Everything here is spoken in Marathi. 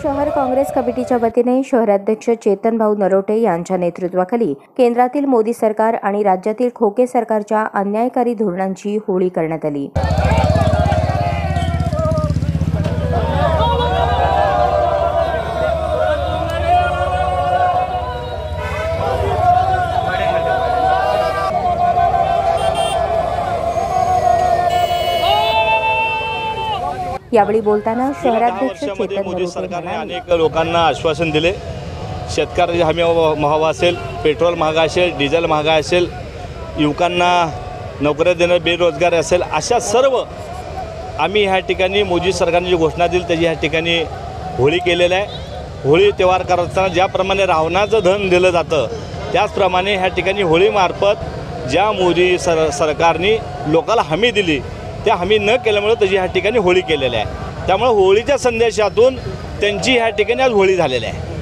शहर काँग्रेस कमिटीच्या वतीने शहराध्यक्ष चेतनभाऊ नरोटे यांच्या नेतृत्वाखाली केंद्रातील मोदी सरकार आणि राज्यातील खोके सरकारच्या अन्यायकारी धोरणांची होळी करण्यात आली। यावेळी बोलताना शहराध्यक्ष चेतन मोदी नरोटे सरकारने म्हणाले, अनेक लोकांना आश्वासन दिले। शेतकऱ्याची हमी भाव असेल, पेट्रोल महाग असेल, डिझेल महाग असेल, युवकांना नोकऱ्या देणं, बेरोजगार असेल, अशा सर्व आम्ही ह्या ठिकाणी मोदी सरकारने जी घोषणा दिली त्याची ह्या ठिकाणी होळी केलेली आहे। होळी त्योहार करताना ज्याप्रमाणे रावणाचं धन दिलं जातं त्याचप्रमाणे ह्या ठिकाणी होळीमार्फत ज्या मोदी सरकारने लोकांना हमी दिली त्या हमी न केल्यामुळे त्याची ह्या ठिकाणी होळी केलेली आहे। त्यामुळे होळीच्या संदेशातून त्यांची ह्या ठिकाणी आज होळी झालेली आहे।